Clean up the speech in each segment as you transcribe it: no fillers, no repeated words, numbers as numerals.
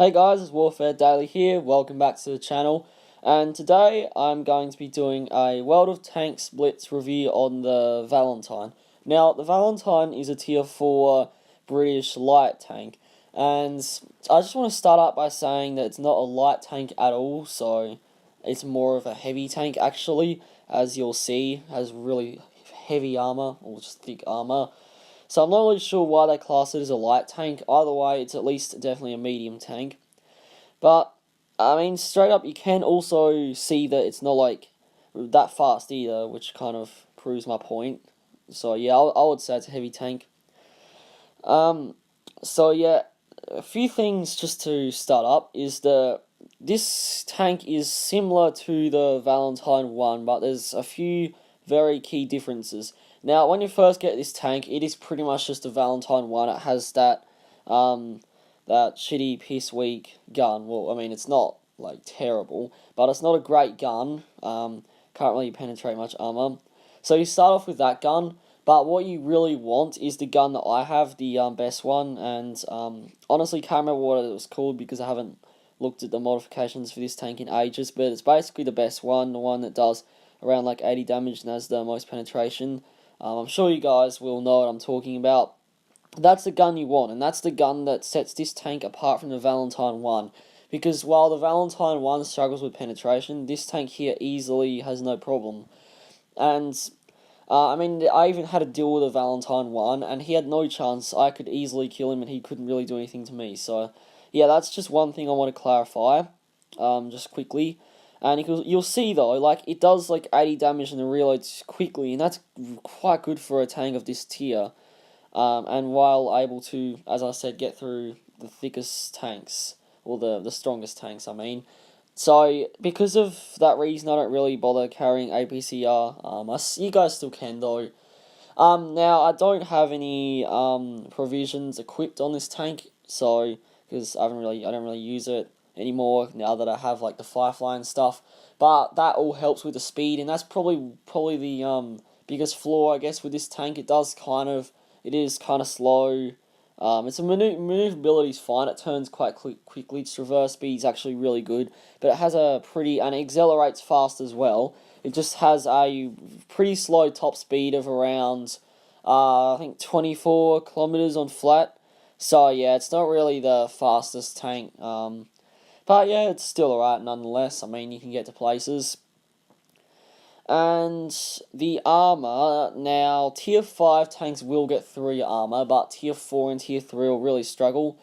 Hey guys, it's Warfare Daily here, welcome back to the channel, and today I'm going to be doing a World of Tanks Blitz review on the Valentine. Now, the Valentine is a tier 4 British light tank, and I just want to start out by saying that it's not a light tank at all, so it's more of a heavy tank actually, as you'll see, has really heavy armor, or just thick armor. So I'm not really sure why they class it as a light tank. Either way, it's at least definitely a medium tank. But, I mean, straight up, you can also see that it's not, like, that fast either, which kind of proves my point. So, yeah, I would say it's a heavy tank. So, yeah, a few things just to start up is that this tank is similar to the Valentine 1, but there's a few very key differences. Now, when you first get this tank, it is pretty much just a Valentine 1. It has that shitty piss weak gun. Well, I mean, it's not, like, terrible, but it's not a great gun. Can't really penetrate much armor. So you start off with that gun, but what you really want is the gun that I have, the best one, and honestly can't remember what it was called because I haven't looked at the modifications for this tank in ages, but it's basically the best one, the one that does around like 80 damage and has the most penetration. I'm sure you guys will know what I'm talking about. That's the gun you want, and that's the gun that sets this tank apart from the Valentine 1. Because while the Valentine 1 struggles with penetration, this tank here easily has no problem. And, I mean, I even had to deal with the Valentine 1, and he had no chance. I could easily kill him, and he couldn't really do anything to me. So, yeah, that's just one thing I want to clarify, just quickly. And you'll see, though, like, it does, like, 80 damage and it reloads quickly, and that's quite good for a tank of this tier. And while able to, as I said, get through the thickest tanks, or the strongest tanks, I mean. So, because of that reason, I don't really bother carrying APCR. You guys still can, though. Now, I don't have any, provisions equipped on this tank, so, because I don't really use it anymore now that I have, like, the Firefly and stuff, but that all helps with the speed, and that's probably the, biggest flaw, I guess, with this tank. It is kind of slow. Its maneuverability is fine. It turns quite quickly. Its reverse speed is actually really good, but it has and it accelerates fast as well. It just has a pretty slow top speed of around, I think 24 kilometers on flat. So yeah, it's not really the fastest tank. But yeah, it's still alright nonetheless. I mean, you can get to places. And the armor, now, tier 5 tanks will get 3 armor, but tier 4 and tier 3 will really struggle.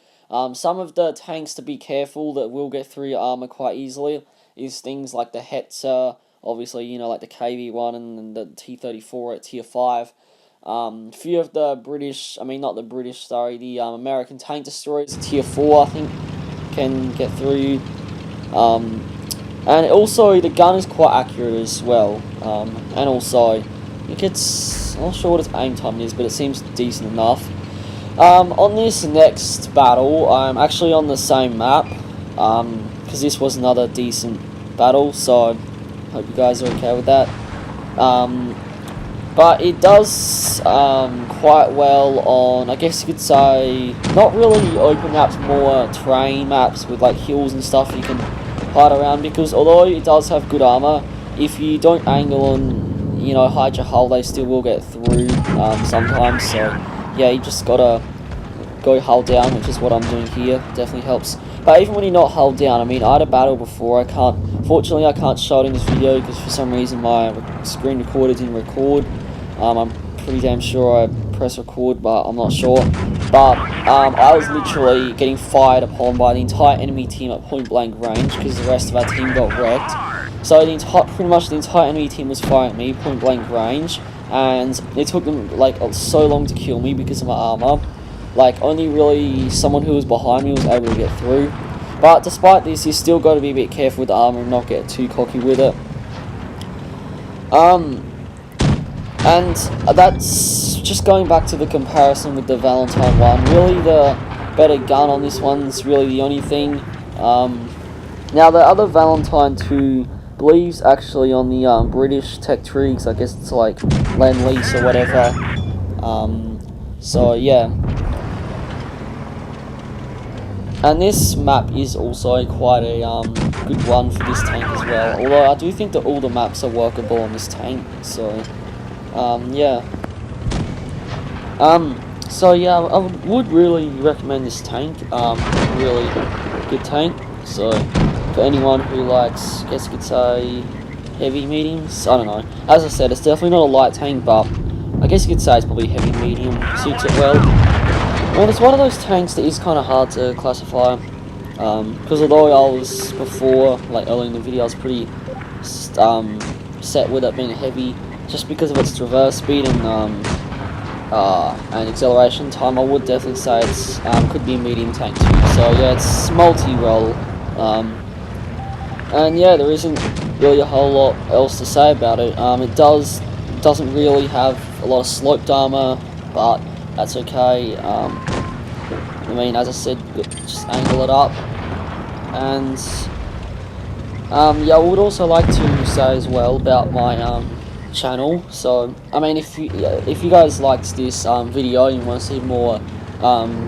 Some of the tanks to be careful that will get 3 armor quite easily is things like the Hetzer, obviously, you know, like the KV-1 and the T-34 at tier 5. Few of the the American tank destroyers at tier 4, I think, can get through. And also, the gun is quite accurate as well, and also, I'm not sure what its aim time is, but it seems decent enough. On this next battle, I'm actually on the same map, because this was another decent battle, so I hope you guys are okay with that. But it does quite well on, I guess you could say, not really open maps, more terrain maps with like hills and stuff you can hide around, because although it does have good armor, if you don't angle and, you know, hide your hull, they still will get through sometimes. So yeah, you just gotta go hull down, which is what I'm doing here. Definitely helps. But even when you're not hull down, I mean, I had a battle before. Fortunately I can't show it in this video because for some reason my screen recorder didn't record. I'm pretty damn sure I pressed record, but I'm not sure. But I was literally getting fired upon by the entire enemy team at point blank range because the rest of our team got wrecked. So pretty much the entire enemy team was firing at me point blank range, and it took them like so long to kill me because of my armor. Like, only really someone who was behind me was able to get through. But despite this, you still got to be a bit careful with the armor and not get too cocky with it. And that's just going back to the comparison with the Valentine 1. Really, the better gun on this one's really the only thing. Now, the other Valentine 2 believes actually on the British tech tree, I guess it's like Lend-Lease or whatever. So, yeah. And this map is also quite a good one for this tank as well. Although I do think that all the maps are workable on this tank. So yeah. So yeah, I would really recommend this tank. Really good tank. So for anyone who likes, I guess you could say, heavy mediums. I don't know. As I said, it's definitely not a light tank, but I guess you could say it's probably heavy medium. Suits it well. And it's one of those tanks that is kind of hard to classify. Because although I was before, like early in the video, I was pretty set with it being heavy, just because of its traverse speed and acceleration time. I would definitely say it's could be a medium tank too. So yeah, it's multi-role, and yeah, there isn't really a whole lot else to say about it. It doesn't really have a lot of sloped armor, but that's okay. I mean, as I said, just angle it up, and yeah, I would also like to say as well about my channel. So I mean, if you guys liked this video and you want to see more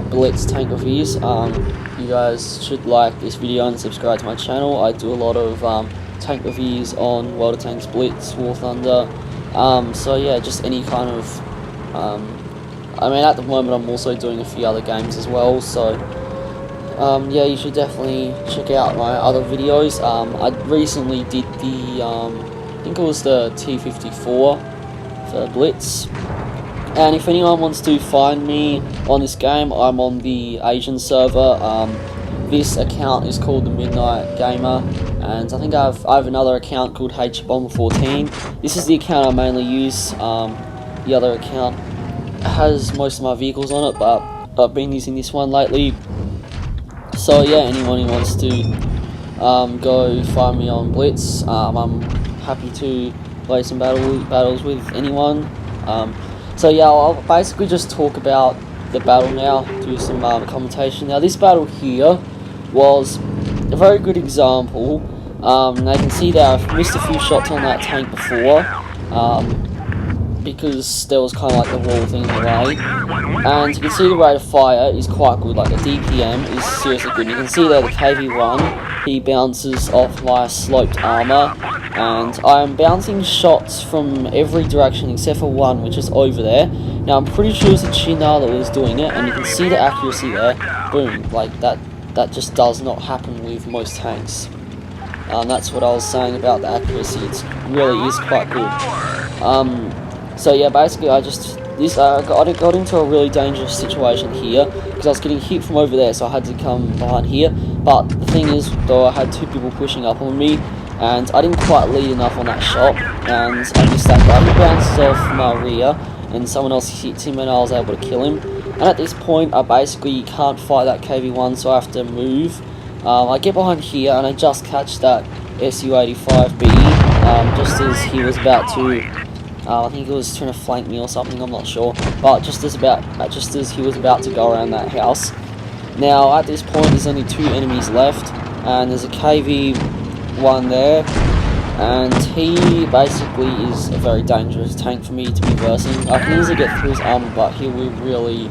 Blitz tank reviews, you guys should like this video and subscribe to my channel. I do a lot of tank reviews on World of Tanks, Blitz, War Thunder. So yeah, just any kind of I mean, at the moment I'm also doing a few other games as well, so yeah, you should definitely check out my other videos. I recently did the I think it was the T54 for Blitz, and if anyone wants to find me on this game, I'm on the Asian server. This account is called the Midnight Gamer, and I think I have another account called HBomber14. This is the account I mainly use. The other account has most of my vehicles on it, but I've been using this one lately. So yeah, anyone who wants to go find me on Blitz, I'm happy to play some battles with anyone. So yeah, I'll basically just talk about the battle now, do some commentation. Now this battle here was a very good example. They can see that I've missed a few shots on that tank before, because there was kind of like the wall thing in the way, and you can see the rate of fire is quite good. Like the DPM is seriously good. You can see there the KV-1, he bounces off my sloped armor, and I'm bouncing shots from every direction except for one, which is over there. Now I'm pretty sure it's a Chinar that was doing it, and you can see the accuracy there. Boom, like that just does not happen with most tanks. That's what I was saying about the accuracy. It really is quite good. So yeah, basically I got into a really dangerous situation here, because I was getting hit from over there, so I had to come behind here. But the thing is, though, I had two people pushing up on me, and I didn't quite lead enough on that shot, and I missed that guy. He bounces off my rear, and someone else hits him, and I was able to kill him. And at this point, I basically can't fight that KV-1, so I have to move. I get behind here, and I just catch that SU-85B, just as he was about to... I think he was trying to flank me or something, I'm not sure. But just as he was about to go around that house. Now, at this point, there's only two enemies left, and there's a KV-1 there, and he basically is a very dangerous tank for me to be versing. I can easily get through his armor, but he will really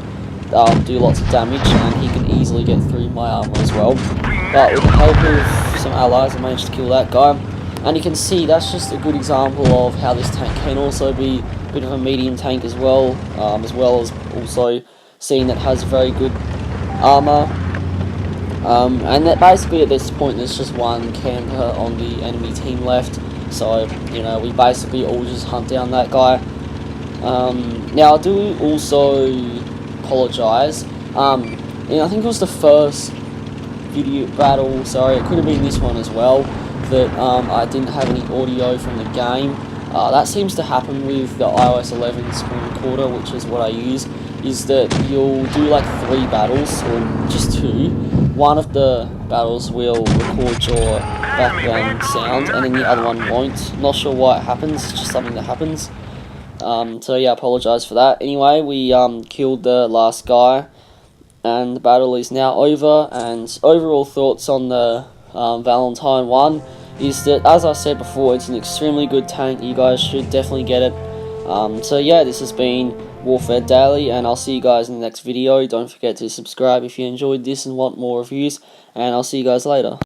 do lots of damage, and he can easily get through my armor as well. But with the help of some allies, I managed to kill that guy. And you can see that's just a good example of how this tank can also be a bit of a medium tank as well as also seeing that it has very good armor. And that basically at this point there's just one camper on the enemy team left, so you know, we basically all just hunt down that guy. Now I do also apologise. I think it was the first video battle, sorry, it could have been this one as well, that I didn't have any audio from the game. That seems to happen with the iOS 11 screen recorder, which is what I use, is that you'll do like 3 battles, or just 2. One of the battles will record your background sound, and then the other one won't. Not sure why it happens, it's just something that happens. So yeah, I apologise for that. Anyway, we killed the last guy, and the battle is now over, and overall thoughts on the Valentine 1 is that, as I said before, it's an extremely good tank. You guys should definitely get it. So yeah, this has been Warfare Daily, and I'll see you guys in the next video. Don't forget to subscribe if you enjoyed this and want more reviews, and I'll see you guys later.